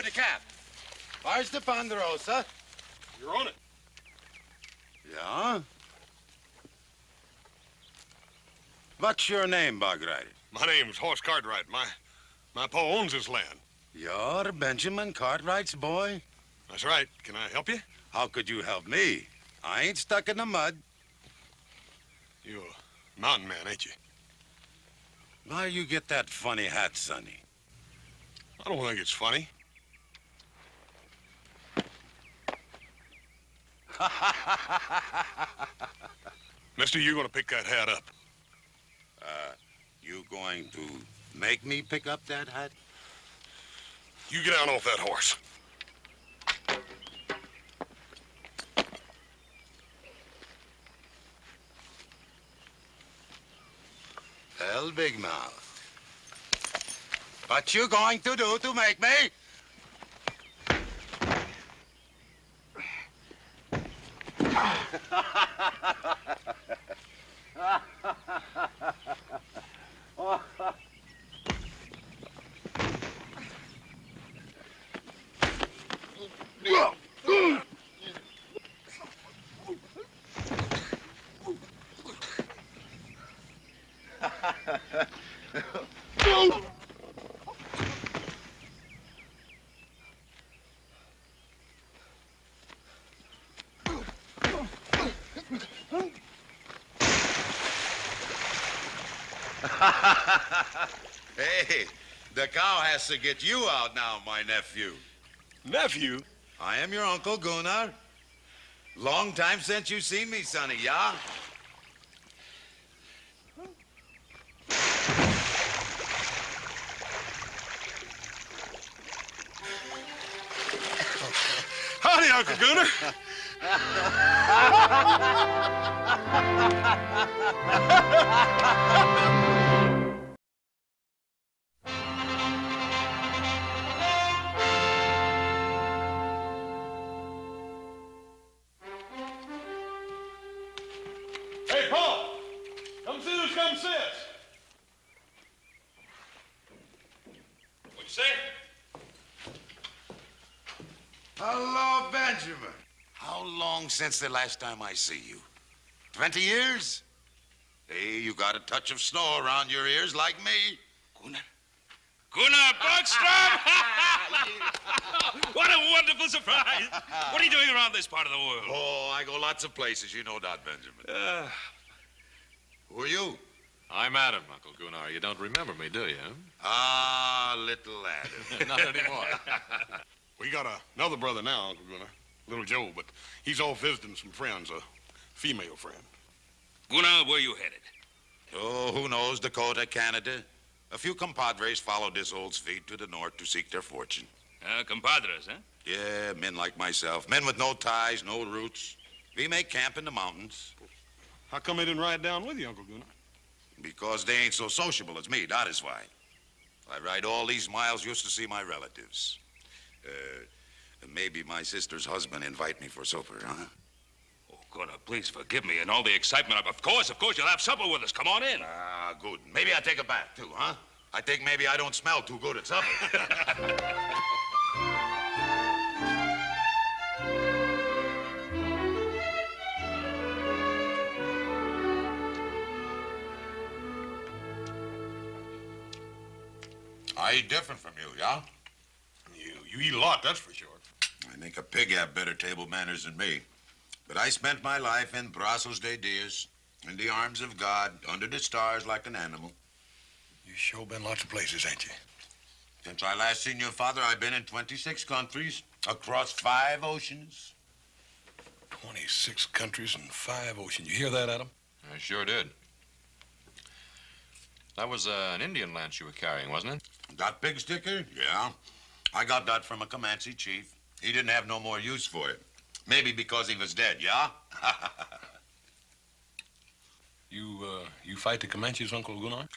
with the cap? Where's the Ponderosa? You're on it. Yeah? What's your name, Bug Rider? My name's Horse Cartwright. My pa owns this land. You're Benjamin Cartwright's boy? That's right. Can I help you? How could you help me? I ain't stuck in the mud. You're a mountain man, ain't you? Why you get that funny hat, Sonny? I don't think it's funny. Mister, you're gonna pick that hat up. You going to make me pick up that hat? You get down off that horse. Well, Big Mouth. What you going to do to make me? Hey, the cow has to get you out now, my nephew. Nephew? I am your Uncle Gunnar. Long time since you seen me, Sonny, yeah? Howdy, Uncle Gunnar. Hey, Paul. Come see who's come since. What you say? Hello, Benjamin. How long since the last time I see you? 20 years? Hey, you got a touch of snow around your ears like me. Gunnar Buckstrom! What a wonderful surprise. What are you doing around this part of the world? Oh, I go lots of places. You know that, Benjamin. Who are you? I'm Adam, Uncle Gunnar. You don't remember me, do you? Ah, little Adam. Not anymore. We got another brother now, Uncle Gunnar. Little Joe, but he's off visiting some friends, a female friend. Gunnar, where you headed? Oh, who knows? Dakota, Canada. A few compadres followed this old feet to the north to seek their fortune. Compadres, huh? Yeah, men like myself. Men with no ties, no roots. We make camp in the mountains. How come they didn't ride down with you, Uncle Gunnar? Because they ain't so sociable as me, that is why. I ride all these miles just to see my relatives. Maybe my sister's husband invite me for supper, huh? Oh, Gunnar, please forgive me and all the excitement. Of course, you'll have supper with us. Come on in. Ah, good. Maybe I take a bath, too, huh? I think maybe I don't smell too good at supper. I eat different from you, yeah? You eat a lot, that's for sure. I think a pig have better table manners than me. But I spent my life in Brazos de Dias, in the arms of God, under the stars like an animal. You sure been lots of places, ain't you? Since I last seen your father, I've been in 26 countries, across 5 oceans. 26 countries and 5 oceans. You hear that, Adam? I sure did. That was an Indian lance you were carrying, wasn't it? That big sticker? Yeah. I got that from a Comanche chief. He didn't have no more use for it. Maybe because he was dead, yeah? You fight the Comanches, Uncle Gunnar?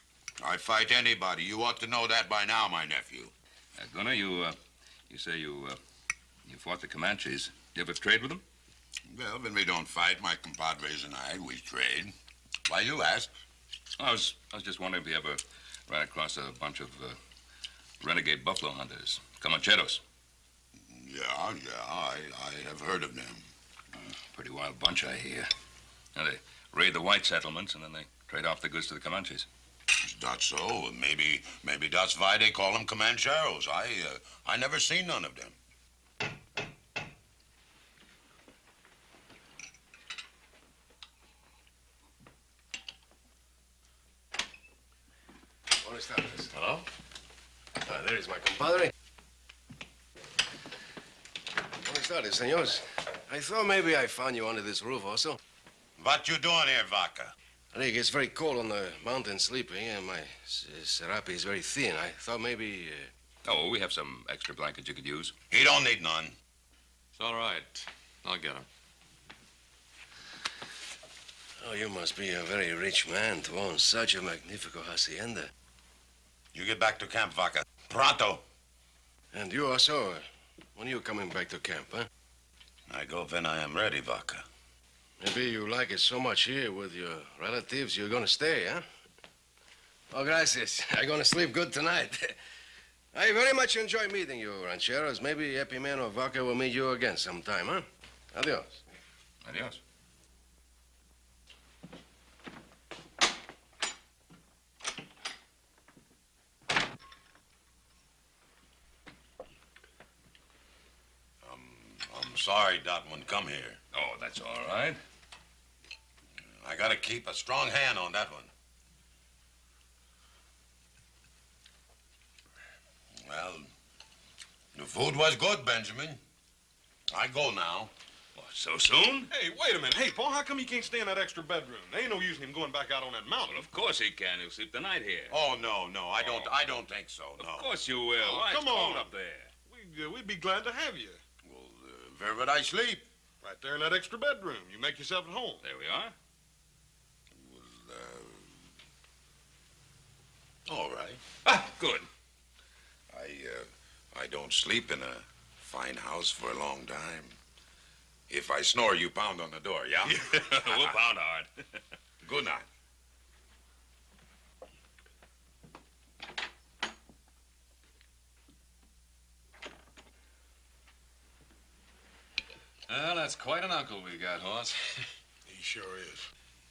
I fight anybody. You ought to know that by now, my nephew. Gunnar, you say you fought the Comanches. You ever trade with them? Well, when we don't fight, my compadres and I, we trade. Why you ask? I was just wondering if you ever ran across a bunch of renegade buffalo hunters, Comancheros. Yeah, I have heard of them. Pretty wild bunch, I hear. Now, they raid the white settlements, and then they trade off the goods to the Comanches. Is that so? Maybe that's why they call them Comancheros. I never seen none of them. Buenas tardes. Hello? There is my compadre. Buenas tardes, senores. I thought maybe I found you under this roof also. What you doing here, Vaca? I think it's very cold on the mountain sleeping, and my serape is very thin. I thought maybe... Oh, we have some extra blankets you could use. He don't need none. It's all right. I'll get him. Oh, you must be a very rich man to own such a magnifico hacienda. You get back to camp, Vaca. Pronto. And you also, when are you coming back to camp, huh? I go when I am ready, Vaca. Maybe you like it so much here with your relatives, you're gonna stay, huh? Oh, gracias. I'm gonna sleep good tonight. I very much enjoy meeting you, rancheros. Maybe Epiman or Vaca will meet you again sometime, huh? Adios. Adios. I'm sorry Dot wouldn't come here. Oh, that's all right. I gotta keep a strong hand on that one. Well, the food was good, Benjamin. I go now. What, so soon? Hey, wait a minute. Hey, Paul, how come he can't stay in that extra bedroom? There ain't no use in him going back out on that mountain. Well, of course he can. He'll sleep the night here. Oh, no, I don't think so, no. Of course you will. Oh, Why, it's come on. cold up there. We'd be glad to have you. Well, where would I sleep? Right there in that extra bedroom. You make yourself at home. There we are. All right. Ah, good. I don't sleep in a fine house for a long time. If I snore, you pound on the door, yeah? We'll pound hard. Good night. Well, that's quite an uncle we got, Hoss. He sure is.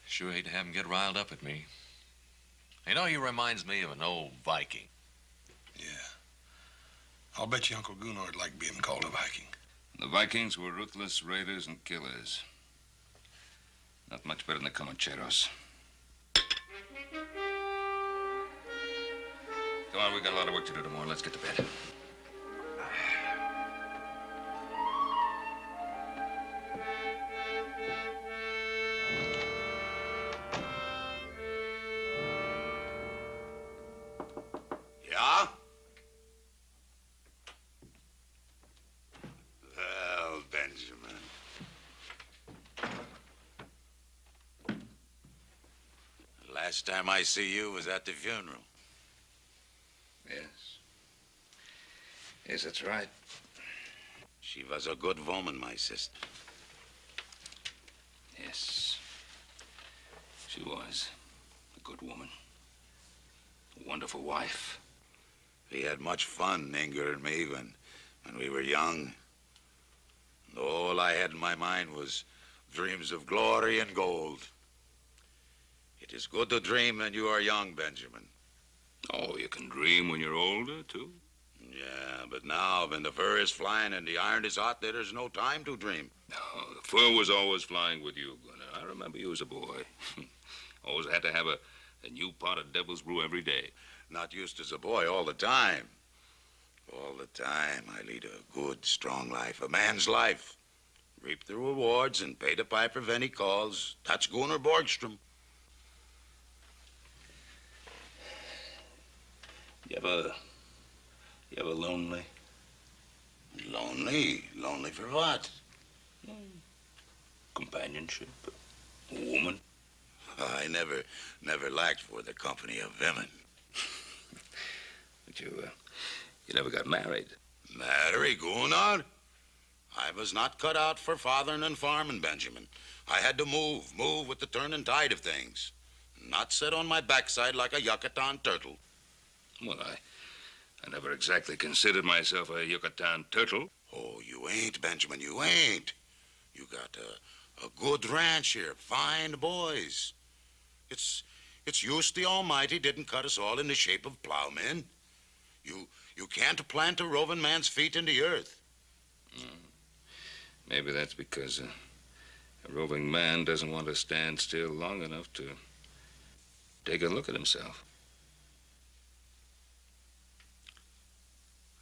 Sure hate to have him get riled up at me. You know, he reminds me of an old Viking. Yeah. I'll bet you Uncle Gunnar'd like being called a Viking. The Vikings were ruthless raiders and killers. Not much better than the Comancheros. Come on, we got a lot of work to do tomorrow. Let's get to bed. Yeah? Well, Benjamin. Last time I see you was at the funeral. Yes. Yes, that's right. She was a good woman, my sister. Yes. She was a good woman. A wonderful wife. We had much fun, Inger and me, when we were young. And all I had in my mind was dreams of glory and gold. It is good to dream when you are young, Benjamin. Oh, you can dream when you're older, too. Yeah, but now, when the fur is flying and the iron is hot, there is no time to dream. No, the fur was always flying with you, Gunnar. I remember you as a boy. Always had to have a new pot of devil's brew every day. Not used as a boy all the time. All the time, I lead a good, strong life, a man's life. Reap the rewards and pay the piper when he calls. That's Gunnar Borgstrom. You ever lonely? Lonely? Lonely for what? Companionship? A woman? I never lacked for the company of women. But you never got married. Marry, Gunnar? I was not cut out for fathering and farming, Benjamin. I had to move with the turning tide of things. Not sit on my backside like a Yucatan turtle. Well, I never exactly considered myself a Yucatan turtle. Oh, you ain't, Benjamin, you ain't. You got a good ranch here, fine boys. It's used the Almighty didn't cut us all in the shape of plowmen. You can't plant a roving man's feet in the earth. Maybe that's because a roving man doesn't want to stand still long enough to take a look at himself.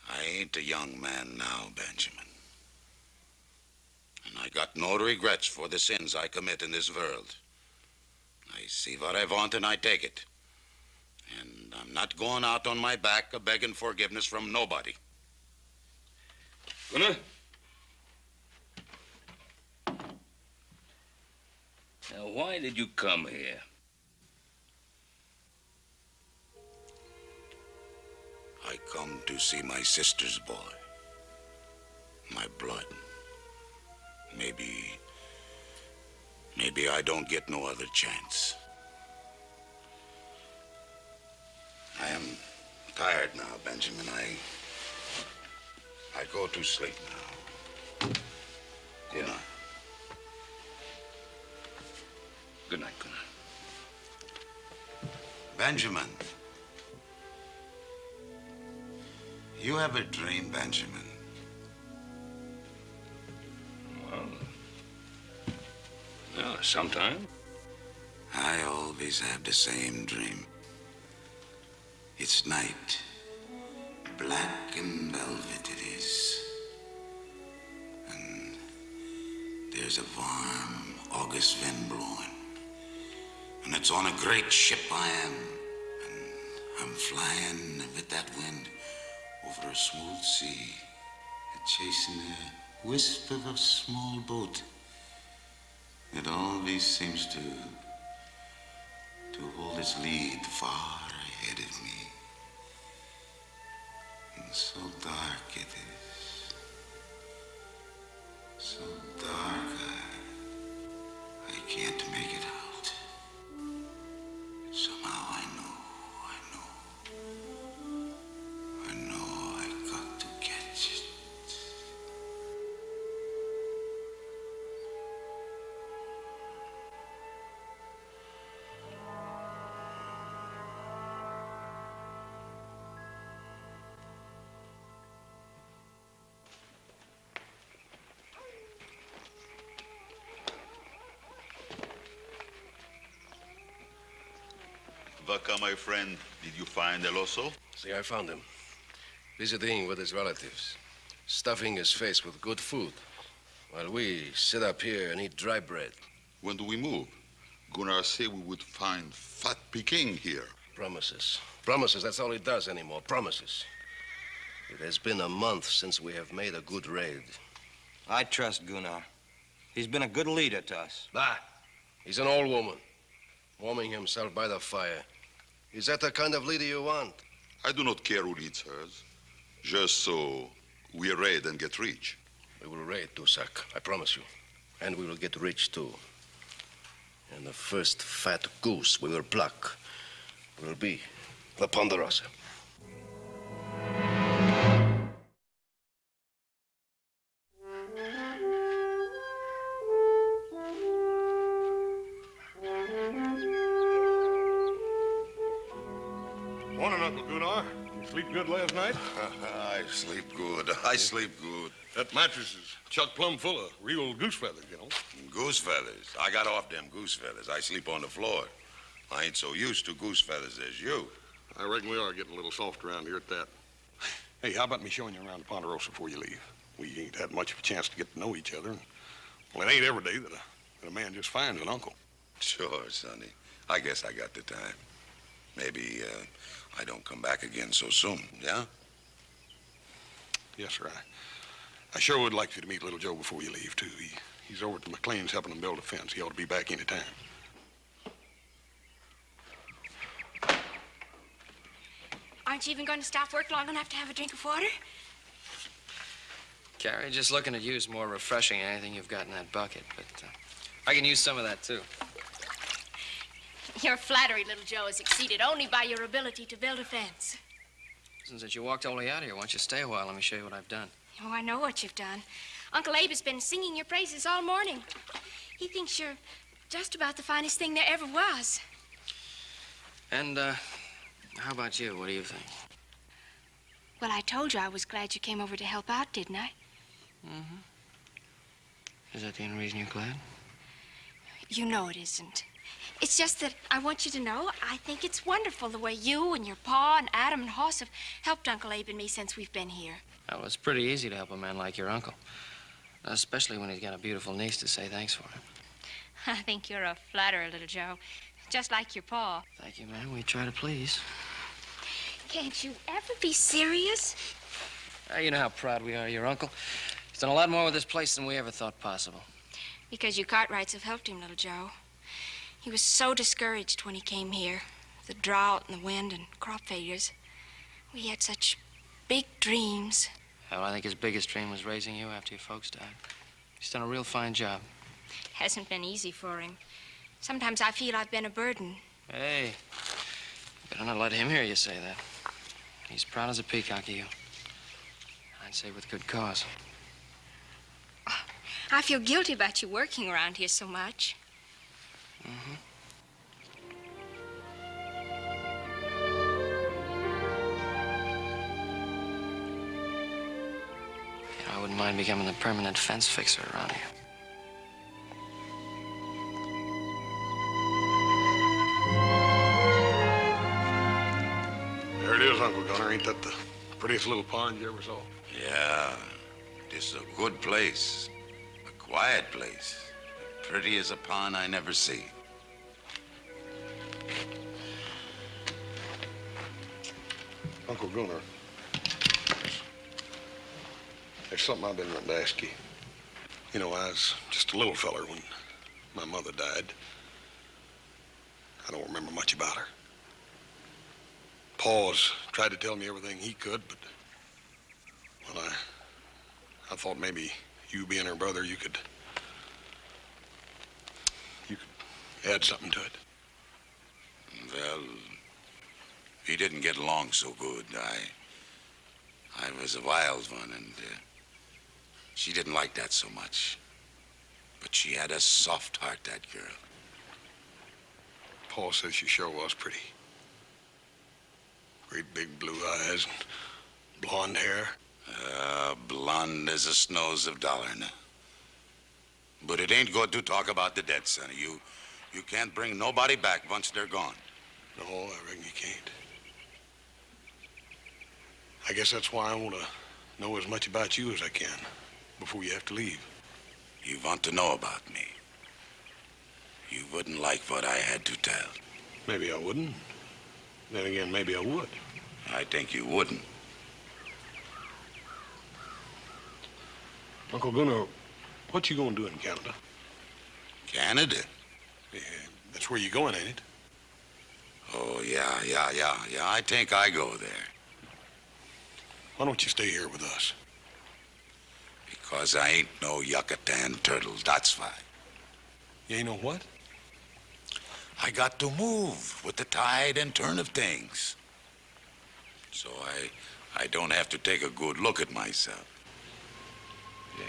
I ain't a young man now, Benjamin. And I got no regrets for the sins I commit in this world. I see what I want and I take it. And I'm not going out on my back a-begging forgiveness from nobody. Gunnar? Now, why did you come here? I come to see my sister's boy. My blood. Maybe I don't get no other chance. I am tired now, Benjamin. I go to sleep now. Good night. Good night, Gunnar. Benjamin. You ever dream, Benjamin? Well, yeah, sometime. I always have the same dream. It's night. Black and velvet it is. And there's a warm August wind blowing. And it's on a great ship I am. And I'm flying with that wind over a smooth sea, chasing a wisp of a small boat. It always seems to hold its lead far ahead of me. And so dark it is. So dark I can't make it out. Somehow I know I got to catch it. Vaca, my friend, did you find El Oso? See, I found him. Visiting with his relatives. Stuffing his face with good food. While we sit up here and eat dry bread. When do we move? Gunnar said we would find fat Peking here. Promises. Promises, that's all he does anymore. Promises. It has been a month since we have made a good raid. I trust Gunnar. He's been a good leader to us. Bah! He's an old woman. Warming himself by the fire. Is that the kind of leader you want? I do not care who leads hers. Just so we raid and get rich. We will raid, Dusak, I promise you. And we will get rich, too. And the first fat goose we will pluck will be the Ponderosa. Morning, Uncle Gunnar. You sleep good last night? I sleep good. I sleep good. That mattress is chock plumb full of real goose feathers, you know. Goose feathers. I got off them goose feathers. I sleep on the floor. I ain't so used to goose feathers as you. I reckon we are getting a little soft around here at that. Hey, how about me showing you around the Ponderosa before you leave? We ain't had much of a chance to get to know each other. Well, it ain't every day that a man just finds an uncle. Sure, Sonny. I guess I got the time. Maybe I don't come back again so soon, yeah? Yes, sir. I sure would like you to meet little Joe before you leave, too. He's over at the McLean's helping them build a fence. He ought to be back any time. Aren't you even going to stop work long enough to have a drink of water? Carrie, just looking at you is more refreshing than anything you've got in that bucket, but I can use some of that, too. Your flattery, little Joe, is exceeded only by your ability to build a fence. Since you walked all the way out here, why don't you stay a while? Let me show you what I've done. Oh, I know what you've done. Uncle Abe has been singing your praises all morning. He thinks you're just about the finest thing there ever was. And, how about you? What do you think? Well, I told you I was glad you came over to help out, didn't I? Mm-hmm. Is that the only reason you're glad? You know it isn't. It's just that I want you to know I think it's wonderful the way you and your pa and Adam and Hoss have helped Uncle Abe and me since we've been here. Well, it's pretty easy to help a man like your uncle. Especially when he's got a beautiful niece to say thanks for him. I think you're a flatterer, little Joe. Just like your pa. Thank you, ma'am. We try to please. Can't you ever be serious? You know how proud we are of your uncle. He's done a lot more with this place than we ever thought possible. Because you Cartwrights have helped him, little Joe. He was so discouraged when he came here. The drought and the wind and crop failures. We had such big dreams. Well, I think his biggest dream was raising you after your folks died. He's done a real fine job. Hasn't been easy for him. Sometimes I feel I've been a burden. Hey, better not let him hear you say that. He's proud as a peacock of you. I'd say with good cause. I feel guilty about you working around here so much. Mm-hmm. I wouldn't mind becoming the permanent fence fixer around here. There it is, Uncle Gunner. Ain't that the prettiest little pond you ever saw? Yeah, this is a good place. A quiet place. Pretty as a pond I never see. Uncle Gunner, there's something I've been wanting to ask you. You know, I was just a little feller when my mother died. I don't remember much about her. Pa's tried to tell me everything he could, but, well, I thought maybe you being her brother, you could add something to it. Well, we didn't get along so good. I was a wild one, and she didn't like that so much. But she had a soft heart, that girl. Pa says she sure was pretty. Great big blue eyes and blonde hair. Blonde as the snows of Dollarna. But it ain't good to talk about the dead, sonny. You can't bring nobody back once they're gone. No, I reckon you can't. I guess that's why I want to know as much about you as I can before you have to leave. You want to know about me. You wouldn't like what I had to tell. Maybe I wouldn't. Then again, maybe I would. I think you wouldn't. Uncle Gunnar, what you gonna do in Canada? Canada? Yeah, that's where you going, ain't it? Oh, yeah. I think I go there. Why don't you stay here with us? Because I ain't no Yucatan turtle, that's why. You ain't know what? I got to move with the tide and turn of things. So I don't have to take a good look at myself. Yeah,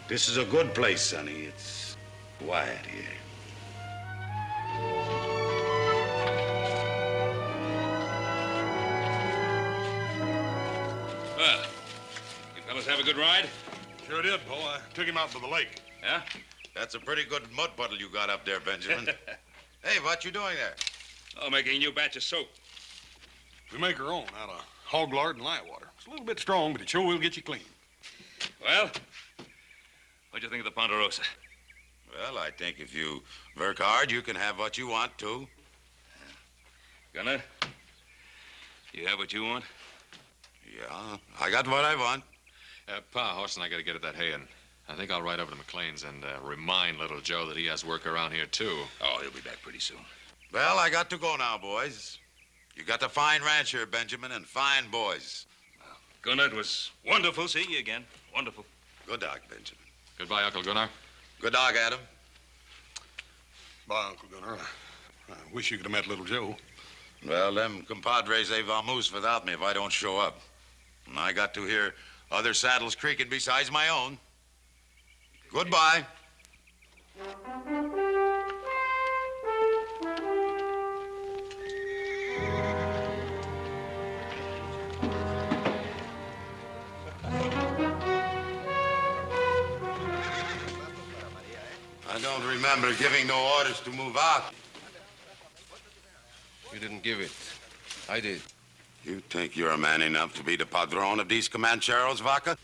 this is a good place, sonny. It's quiet here. Well, you fellas have a good ride? Sure did, Bo. I took him out to the lake. Yeah? That's a pretty good mud puddle you got up there, Benjamin. Hey, what you doing there? Oh, making a new batch of soap. We make our own out of hog lard and light water. It's a little bit strong, but it sure will get you clean. Well, what'd you think of the Ponderosa? Well, I think if you work hard, you can have what you want, too. Gunner, you have what you want? Yeah, I got what I want. Pa, Horse and I got to get at that hay, and I think I'll ride over to McLean's and remind little Joe that he has work around here, too. Oh, he'll be back pretty soon. Well, I got to go now, boys. You got a fine ranch here, Benjamin, and fine boys. Gunnar, it was wonderful seeing you again. Wonderful. Good dog, Benjamin. Goodbye, Uncle Gunnar. Good dog, Adam. Bye, Uncle Gunnar. I wish you could have met little Joe. Well, them compadres, they vamoose without me if I don't show up. And I got to hear other saddles creaking besides my own. Goodbye. I don't remember giving no orders to move out. You didn't give it. I did. You think you're a man enough to be the padrone of these Comancheros, Vaca?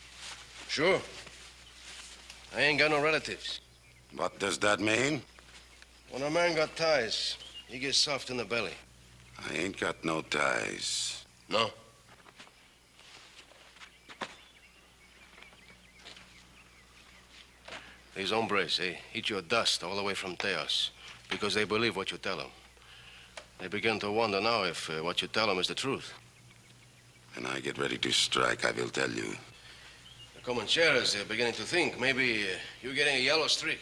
Sure. I ain't got no relatives. What does that mean? When a man got ties, he gets soft in the belly. I ain't got no ties. No? These hombres, they eat your dust all the way from Teos because they believe what you tell them. They begin to wonder now if what you tell them is the truth. When I get ready to strike, I will tell you. The Comancheros, they're beginning to think maybe you're getting a yellow streak.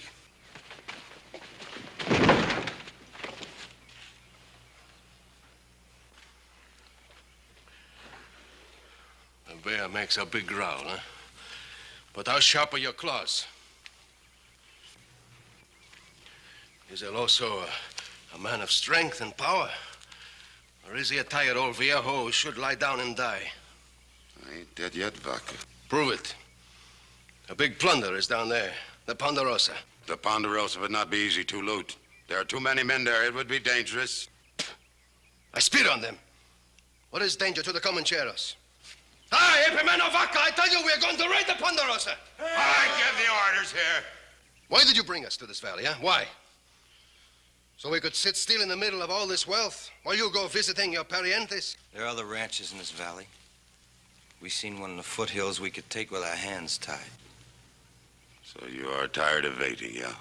The bear makes a big growl, huh? But how sharp are your claws? Is El Oso a man of strength and power? Or is he a tired old viejo who should lie down and die? I ain't dead yet, Vaca. Prove it. A big plunder is down there, the Ponderosa. The Ponderosa would not be easy to loot. There are too many men there. It would be dangerous. I spit on them. What is danger to the Comancheros? Hi, Epimeno Vaca, I tell you, we're going to raid the Ponderosa. I give the orders here. Why did you bring us to this valley, huh? Why? So we could sit still in the middle of all this wealth while you go visiting your parientes? There are other ranches in this valley. We seen one in the foothills we could take with our hands tied. So you are tired of waiting, yeah?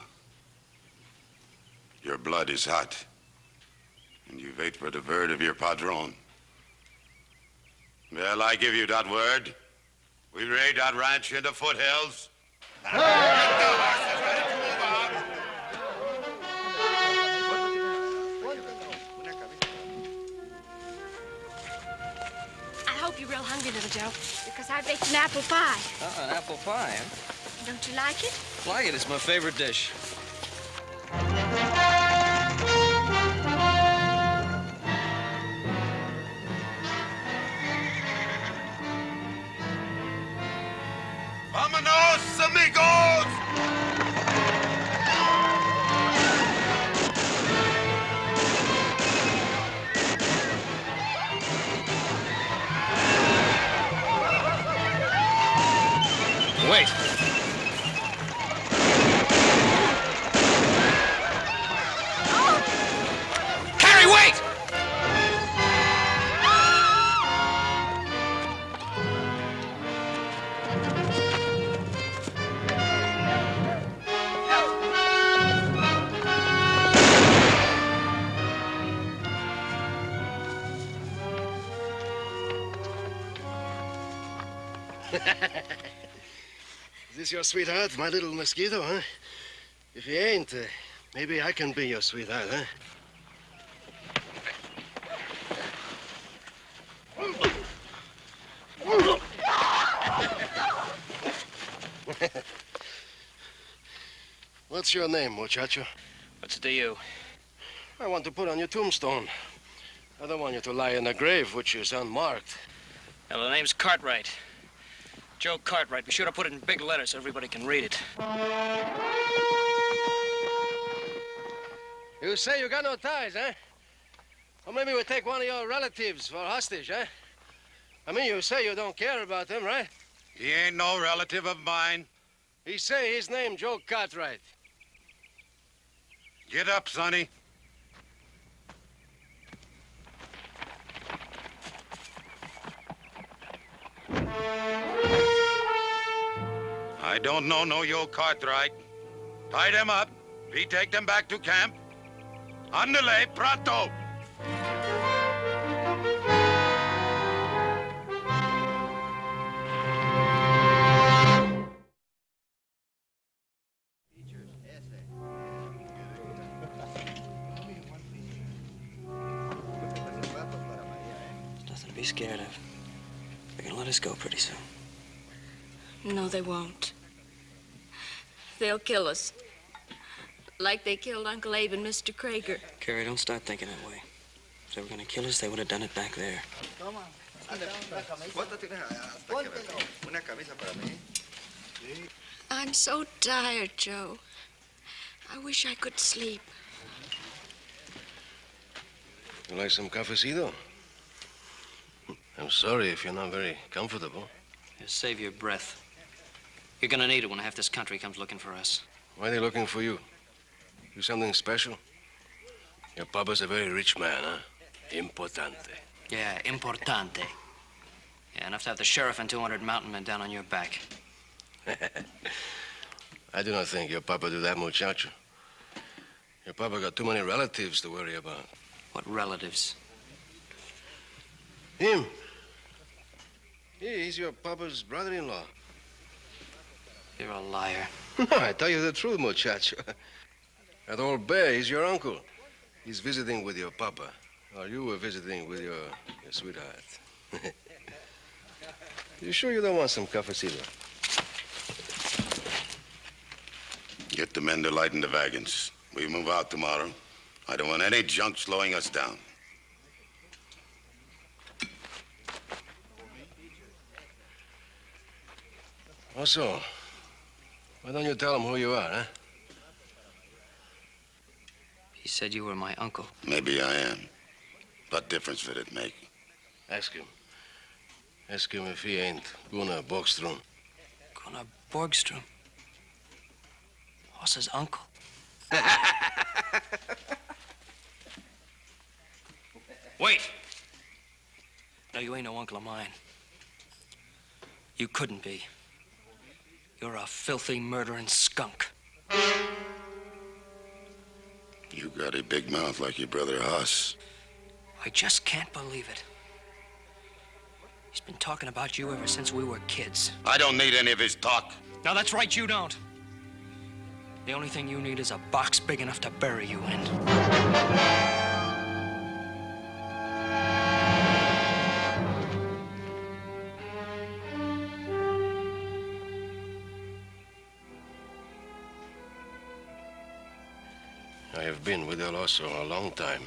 Your blood is hot. And you wait for the word of your padrone. Well, I give you that word. We raid that ranch in the foothills. I hope you're real hungry, little Joe, because I baked an apple pie. An apple pie, huh? Don't you like it? Like it. It's my favorite dish. Vámonos, amigos! Wait. Harry, wait! Is this your sweetheart, my little mosquito, huh? If he ain't, maybe I can be your sweetheart, huh? What's your name, muchacho? What's it to you? I want to put on your tombstone. I don't want you to lie in a grave which is unmarked. Well, the name's Cartwright. Joe Cartwright. Be sure to put it in big letters so everybody can read it. You say you got no ties, huh? Or maybe we take one of your relatives for hostage, huh? I mean, you say you don't care about them, right? He ain't no relative of mine. He say his name Joe Cartwright. Get up, Sonny. I don't know no Joe Cartwright. Tie them up. We take them back to camp. Andale, pronto. Nothing to be scared of. We can let let us go pretty soon. No, they won't. They'll kill us. Like they killed Uncle Abe and Mr. Krager. Carrie, don't start thinking that way. If they were gonna kill us, they would have done it back there. I'm so tired, Joe. I wish I could sleep. You like some cafecito? I'm sorry if you're not very comfortable. Just save your breath. You're gonna need it when half this country comes looking for us. Why are they looking for you? You something special? Your papa's a very rich man, huh? Importante. Yeah, importante. Yeah, enough to have the sheriff and 200 mountain men down on your back. I do not think your papa do that, muchacho. Your papa got too many relatives to worry about. What relatives? Him. He's your papa's brother-in-law. You're a liar. No, I tell you the truth, muchacho. That old bear, he's your uncle. He's visiting with your papa. Or you were visiting with your sweetheart. You sure you don't want some cafecito? Get the men to lighten the wagons. We move out tomorrow. I don't want any junk slowing us down. Also, why don't you tell him who you are, huh? He said you were my uncle. Maybe I am. What difference would it make? Ask him. Ask him if he ain't Gunnar Borgstrom. Gunnar Borgstrom? Hoss's uncle? Wait! No, you ain't no uncle of mine. You couldn't be. You're a filthy, murdering skunk. You got a big mouth like your brother Hoss. I just can't believe it. He's been talking about you ever since we were kids. I don't need any of his talk. No, that's right, you don't. The only thing you need is a box big enough to bury you in. I have been with El Oso a long time.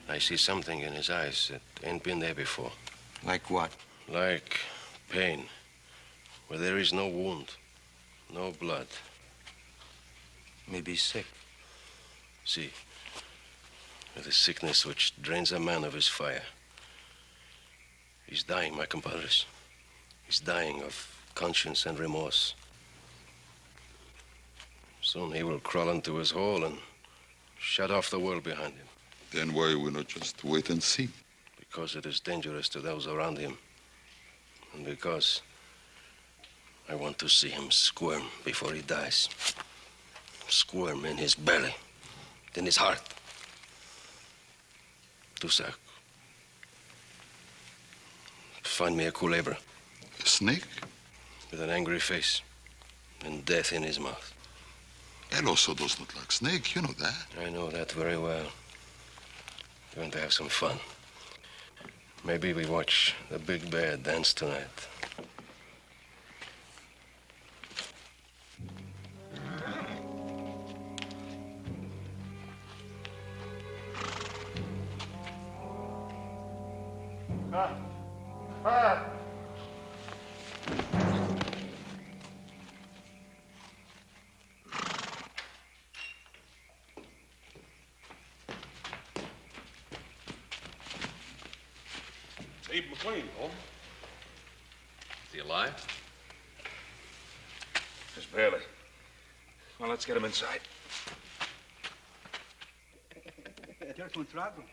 I see something in his eyes that ain't been there before. Like what? Like pain, where there is no wound, no blood. Maybe he's sick. See, with a sickness which drains a man of his fire. He's dying, my compadres. He's dying of conscience and remorse. Soon he will crawl into his hole and shut off the world behind him. Then why we not just wait and see? Because it is dangerous to those around him. And because I want to see him squirm before he dies. Squirm in his belly, in his heart. Tusak, find me a culebra. A snake? With an angry face and death in his mouth. El Oso does not like snake, you know that. I know that very well. We're going to have some fun. Maybe we watch the big bear dance tonight. Abe McLean, Paul. Is he alive? Just barely. Well, let's get him inside.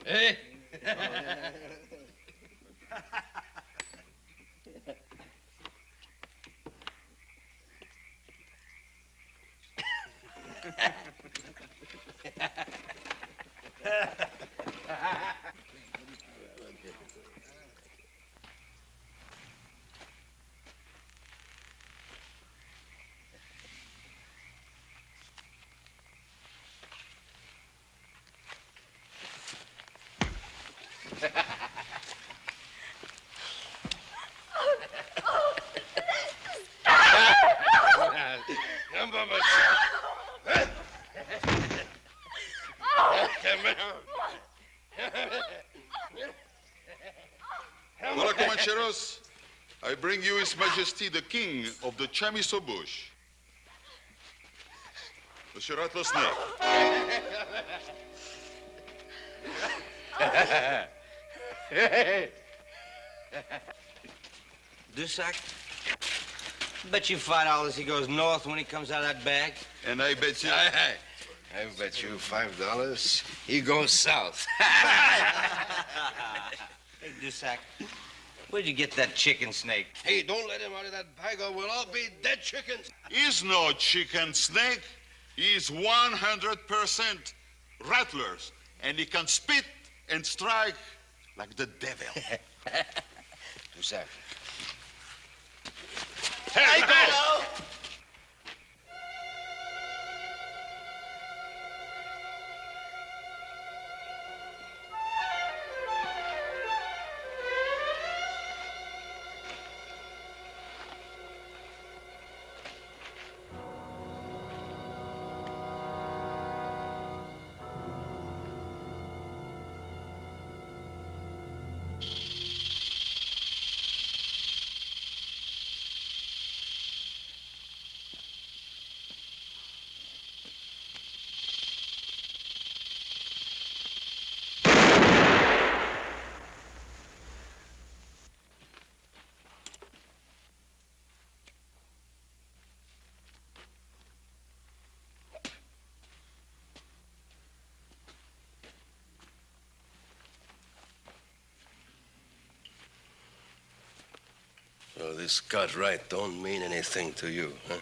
Hey! Hola, Comancheros. I bring you His Majesty the King of the Chamiso Bush. The Shirato Snake. Dusak? Bet you $5 he goes north when he comes out of that bag. And I bet you... I bet you $5 he goes south. Hey, Dusak, where'd you get that chicken snake? Hey, don't let him out of that bag or we'll all be dead chickens. He's no chicken snake. He's 100% rattlers. And he can spit and strike like the devil. Dusak. Hey, go! So this Cartwright don't mean anything to you, huh?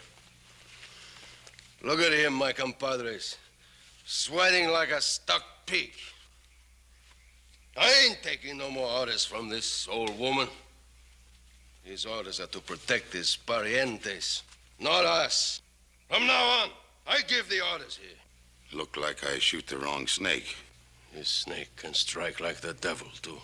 Look at him, my compadres. Sweating like a stuck pig. I ain't taking no more orders from this old woman. His orders are to protect his parientes, not us. From now on, I give the orders here. Look like I shoot the wrong snake. This snake can strike like the devil, too.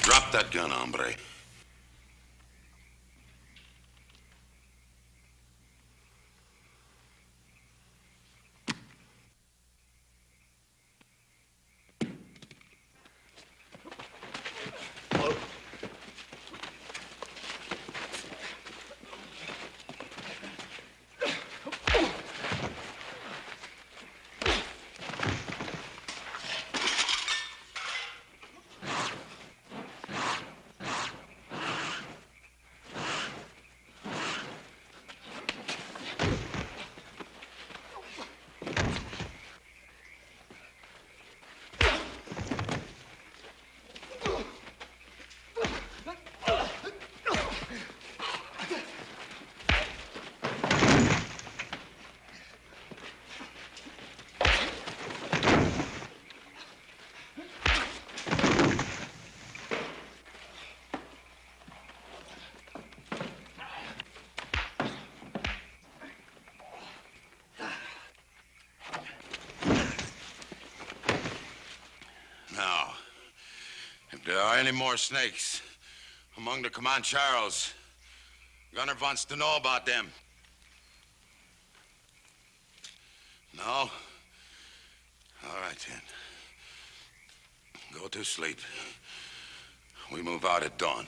Drop that gun, hombre. Now, if there are any more snakes among the Comancheros, Gunner wants to know about them. No? All right, then. Go to sleep. We move out at dawn.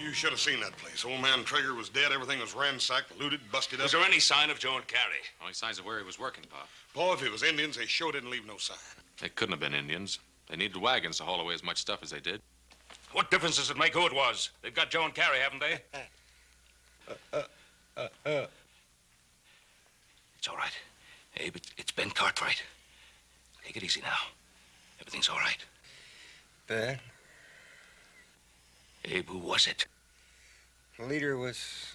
you should have seen that place. Old man Traeger was dead. Everything was ransacked, looted, busted up. Was there any sign of Joe and Carrie? Only signs of where he was working, Pa. Paul, if it was Indians, they sure didn't leave no sign. They couldn't have been Indians. They needed wagons to haul away as much stuff as they did. What difference does it make who it was? They've got Joe and Carrie, haven't they? It's all right. Abe, it's Ben Cartwright. Take it easy now. Everything's all right. Ben? Abe, who was it? The leader was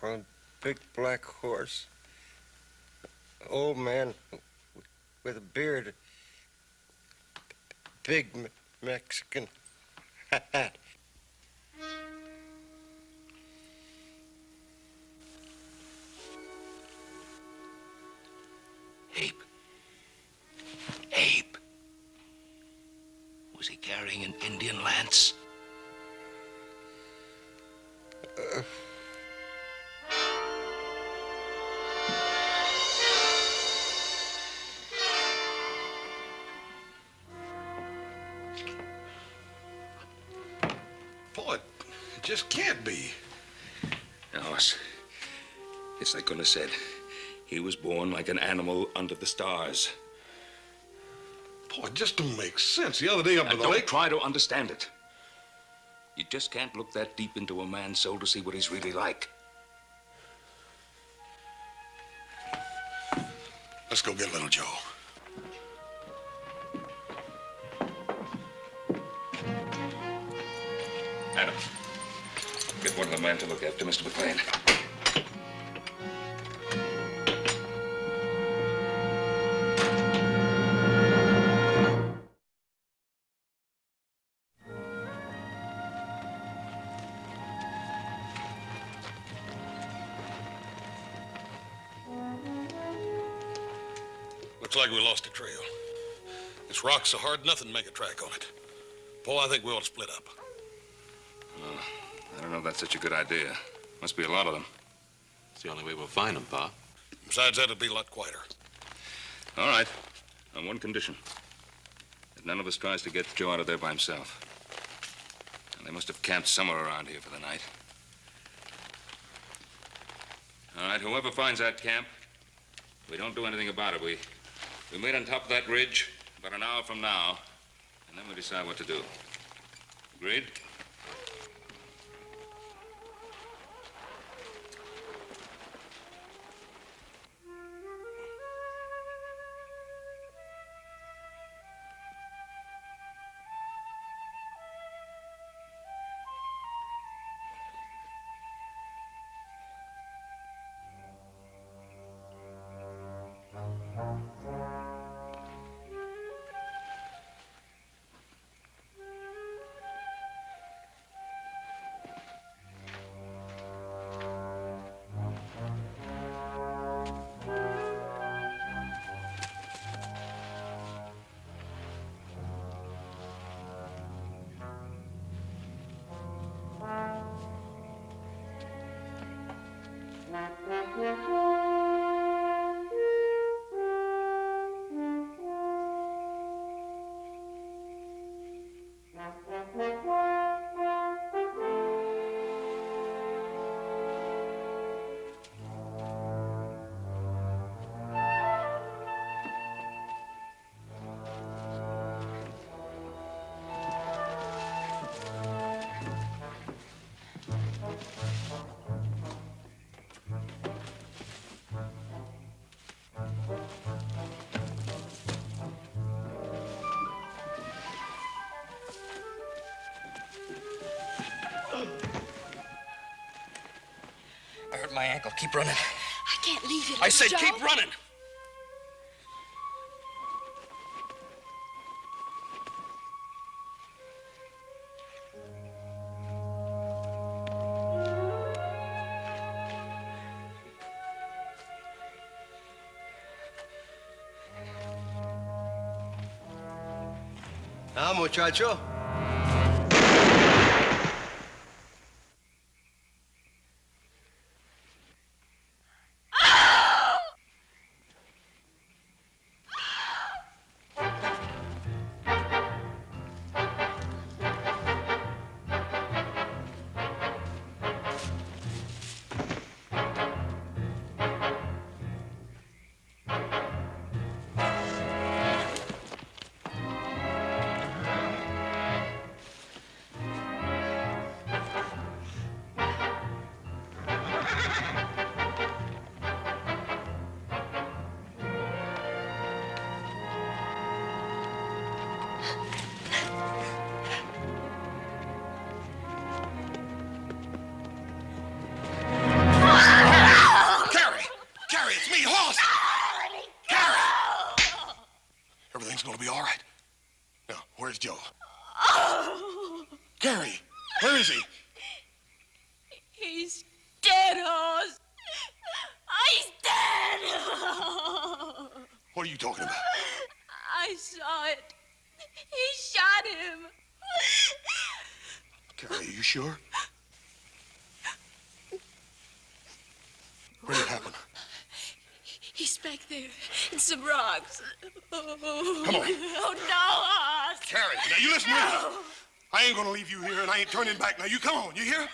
on a big black horse. Old man with a beard. Big Mexican hat. Abe. Abe. Was he carrying an Indian lance? Paul, it just can't be. No, it's like Gunnar said. He was born like an animal under the stars. Paul, it just don't make sense. The other day up at the Don't lake... try to understand it. You just can't look that deep into a man's soul to see what he's really like. Let's go get little Joe. Adam, get one of the men to look after Mr. McLean. Looks like we lost a trail. This rock's so hard, nothing make a track on it. Paul, I think we ought to split up. I don't know if that's such a good idea. Must be a lot of them. It's the only way we'll find them, Pa. Besides that, it'd be a lot quieter. All right, on one condition. That none of us tries to get Joe out of there by himself. And they must have camped somewhere around here for the night. All right, whoever finds that camp, we don't do anything about it. We meet on top of that ridge about an hour from now, and then we decide what to do. Agreed? I hurt my ankle. Keep running. I can't leave you, I said Joe. keep running. Now, muchacho. Carrie, it's me, Hoss! Carrie! Everything's gonna be all right. Now, where's Joe? Carrie, where is he? He's dead, Hoss. He's dead. What are you talking about? I saw it. He shot him. Carrie, are you sure? Where did it happen? He's back there in some rocks. Oh. Come on. Oh, no, Hoss. Carrie, now you listen to me. I ain't gonna leave you here, and I ain't turning back. Now you come on, you hear?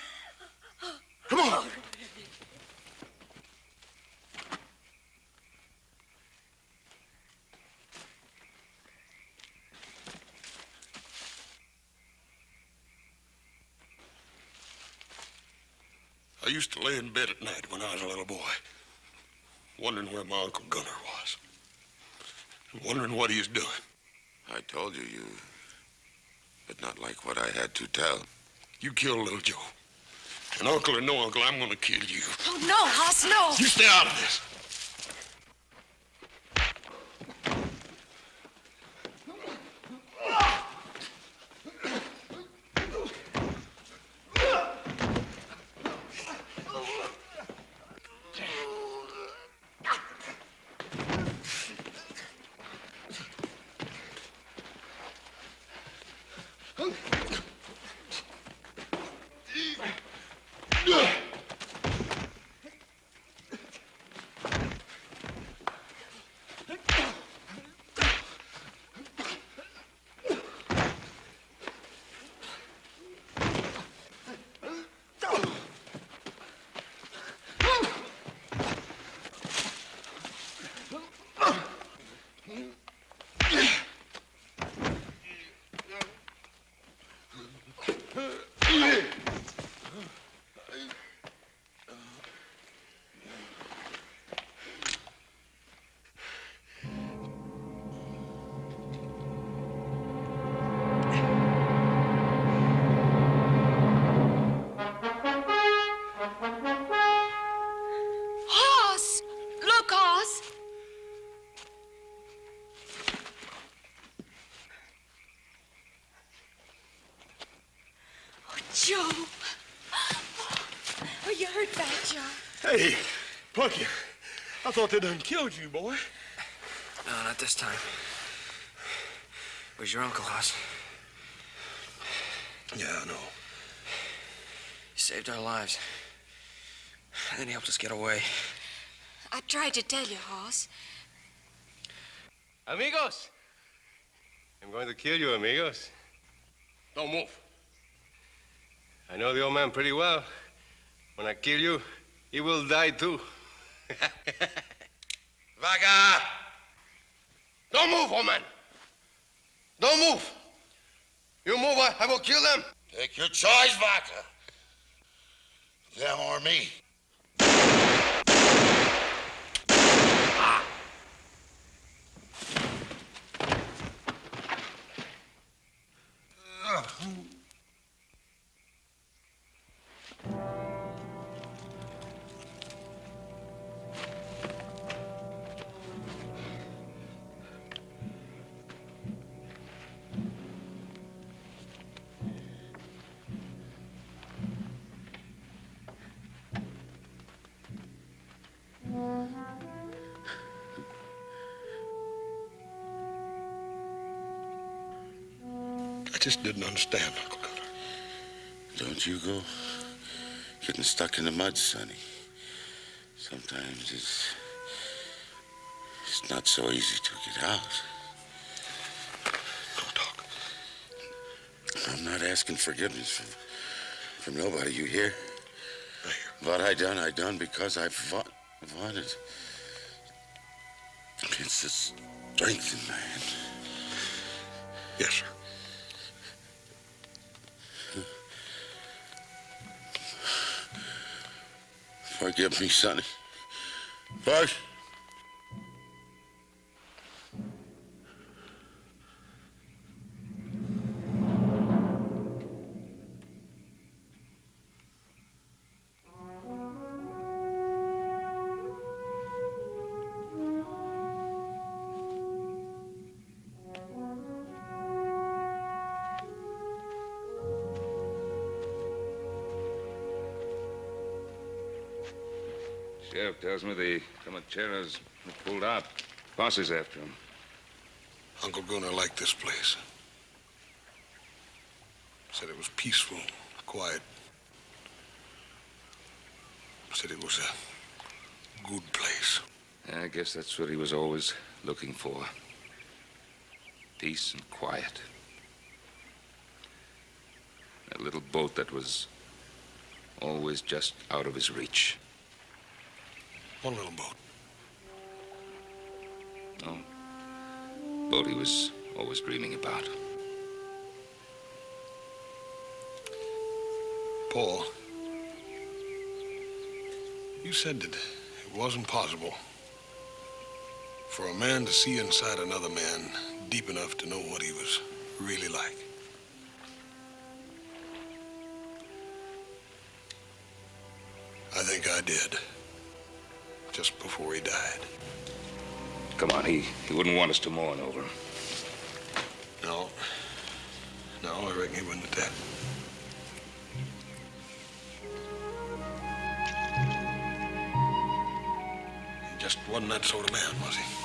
Come on. I used to lay in bed at night when I was a little boy, wondering where my Uncle Gunner was, and wondering what he was doing. I told you, you did not like what I had to tell. You killed little Joe. And uncle or no uncle, I'm gonna kill you. Oh, no, Hoss, no. You stay out of this. Hoss! Look, Hoss! Oh, Joe. Oh, you hurt bad, Joe. Hey, Plucky, I thought they done killed you, boy. No, not this time. Where's your uncle, Hoss? Yeah, I know. He saved our lives. And then he helped us get away. I tried to tell you, Hoss. Amigos! I'm going to kill you, amigos. Don't move. I know the old man pretty well. When I kill you, he will die too. Vaga! Don't move, old man! Don't move! You move, I will kill them. Take your choice, Vaca. Them or me. I just didn't understand, Uncle Gunner. Don't you go getting stuck in the mud, Sonny. Sometimes it's not so easy to get out. Don't talk. I'm not asking forgiveness from nobody, you hear? I hear. What I done because I wanted. It's the strength in man. Yes, sir. Forgive me, Sonny. Sheriff tells me the Comancheros have pulled out. Posse's after him. Uncle Gunnar liked this place. Said it was peaceful, quiet. Said it was a good place. I guess that's what he was always looking for. Peace and quiet. That little boat that was always just out of his reach. One little boat. No. Boat he was always dreaming about. Paul, you said that it wasn't possible for a man to see inside another man deep enough to know what he was really like. I think I did. Just before he died. Come on, he wouldn't want us to mourn over him. No. No, I reckon he wouldn't at that. He just wasn't that sort of man, was he?